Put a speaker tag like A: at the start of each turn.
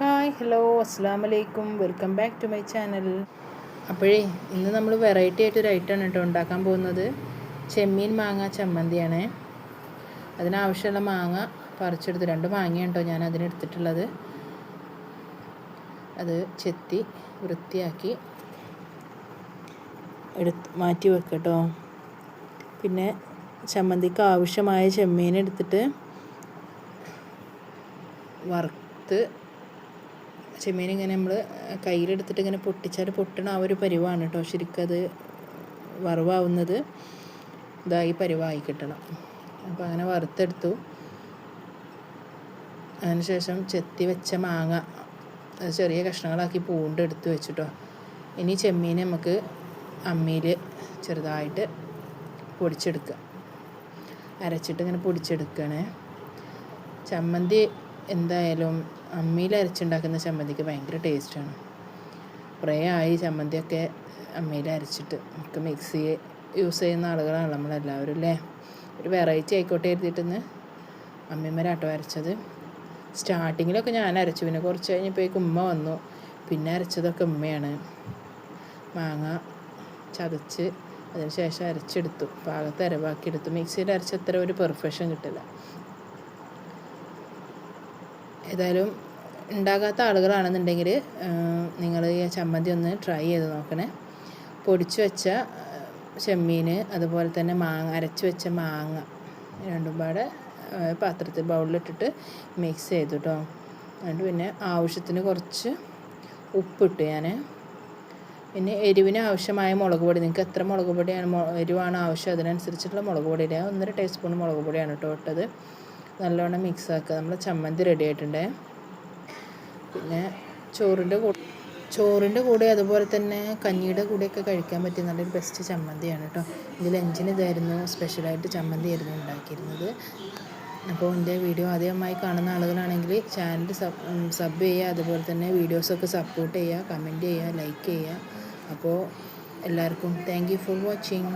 A: Hi hello അസ്സാം വലൈക്കും welcome back to my channel. അപ്പോഴേ ഇന്ന് നമ്മൾ വെറൈറ്റി ആയിട്ടൊരു ഐറ്റമാണ് കേട്ടോ ഉണ്ടാക്കാൻ പോകുന്നത്. ചെമ്മീൻ മാങ്ങ ചമ്മന്തിയാണ്. അതിനാവശ്യമുള്ള മാങ്ങ പറിച്ചെടുത്ത് 2 മാങ്ങയാണ് കേട്ടോ ഞാൻ അതിനെടുത്തിട്ടുള്ളത്. അത് ചെത്തി വൃത്തിയാക്കി മാറ്റി വെക്കുക കേട്ടോ. പിന്നെ ചമ്മന്തിക്ക് ആവശ്യമായ ചെമ്മീൻ എടുത്തിട്ട് വറുത്ത് ചെമ്മീൻ ഇങ്ങനെ നമ്മൾ കയ്യിലെടുത്തിട്ട് ഇങ്ങനെ പൊട്ടിച്ചാൽ പൊട്ടണ ആ ഒരു പരിവാണ് കേട്ടോ. ശരിക്കത് വറവാവുന്നത് ഇതായി പരിവായി കിട്ടണം. അപ്പോൾ അങ്ങനെ വറുത്തെടുത്തു. അതിനുശേഷം ചെത്തി വെച്ച മാങ്ങ ചെറിയ കഷ്ണങ്ങളാക്കി പൂണ്ടെടുത്ത് വെച്ചിട്ടോ. ഇനി ചെമ്മീൻ നമുക്ക് അമ്മിയിൽ ചെറുതായിട്ട് പൊടിച്ചെടുക്കുക. അരച്ചിട്ട് ഇങ്ങനെ പൊടിച്ചെടുക്കുകയാണ്. ചമ്മന്തി എന്തായാലും അമ്മിയിൽ അരച്ചുണ്ടാക്കുന്ന ചമ്മന്തിക്ക് ഭയങ്കര ടേസ്റ്റാണ്. കുറേ ആയി ചമ്മന്തിയൊക്കെ അമ്മിയിൽ അരച്ചിട്ട്. നമുക്ക് മിക്സി യൂസ് ചെയ്യുന്ന ആളുകളാണ് നമ്മളെല്ലാവരും അല്ലേ. ഒരു വെറൈറ്റി ആയിക്കോട്ടെ എഴുതിയിട്ടെന്ന് അമ്മിമേലാട്ടോ അരച്ചത്. സ്റ്റാർട്ടിങ്ങിലൊക്കെ ഞാൻ അരച്ചു, പിന്നെ കുറച്ച് കഴിഞ്ഞപ്പോഴേക്കും ഉമ്മ വന്നു. പിന്നെ അരച്ചതൊക്കെ ഉമ്മയാണ്. മാങ്ങ ചതച്ച് അതിന് ശേഷം അരച്ചെടുത്തു, പാകത്ത് അരവാക്കിയെടുത്തു. മിക്സിയിൽ അരച്ചത്ര ഒരു പെർഫെക്ഷൻ കിട്ടില്ല. ഏതായാലും ഉണ്ടാകാത്ത ആളുകളാണെന്നുണ്ടെങ്കിൽ നിങ്ങൾ ഈ ചമ്മന്തി ഒന്ന് ട്രൈ ചെയ്ത് നോക്കണേ. പൊടിച്ച് വെച്ച ചെമ്മീൻ അതുപോലെ തന്നെ അരച്ച് വെച്ച മാങ്ങ രണ്ടും പാടെ പാത്രത്തിൽ ബൗളിലിട്ടിട്ട് മിക്സ് ചെയ്തു കേട്ടോ. എന്നിട്ട് പിന്നെ ആവശ്യത്തിന് കുറച്ച് ഉപ്പിട്ട് ഞാൻ. പിന്നെ എരിവിന് ആവശ്യമായ മുളക് പൊടി, നിങ്ങൾക്ക് എത്ര മുളക് പൊടിയാണ് എരിവാണ് ആവശ്യം അതിനനുസരിച്ചിട്ടുള്ള മുളക് പൊടി ഇടുക. 1.5 ടീസ്പൂൺ മുളക് പൊടിയാണ് കേട്ടോ ഇട്ടത്. നല്ലോണം മിക്സ് ആക്കുക. നമ്മൾ ചമ്മന്തി റെഡി ആയിട്ടുണ്ട്. പിന്നെ ചോറിൻ്റെ കൂടെ അതുപോലെ തന്നെ കഞ്ഞിയുടെ കൂടെയൊക്കെ കഴിക്കാൻ പറ്റിയ നല്ലൊരു ബെസ്റ്റ് ചമ്മന്തിയാണ് കേട്ടോ. ഇത് ലഞ്ചിന് ഇതായിരുന്നു സ്പെഷ്യലായിട്ട് ചമ്മന്തിയായിരുന്നു ഉണ്ടാക്കിയിരുന്നത്. അപ്പോൾ എൻ്റെ വീഡിയോ ആദ്യമായി കാണുന്ന ആളുകളാണെങ്കിൽ ചാനൽ സബ് ചെയ്യുക, അതുപോലെ തന്നെ വീഡിയോസൊക്കെ സപ്പോർട്ട് ചെയ്യുക, കമൻറ്റ് ചെയ്യുക, ലൈക്ക് ചെയ്യുക. അപ്പോൾ എല്ലാവർക്കും താങ്ക് യു ഫോർ വാച്ചിങ്.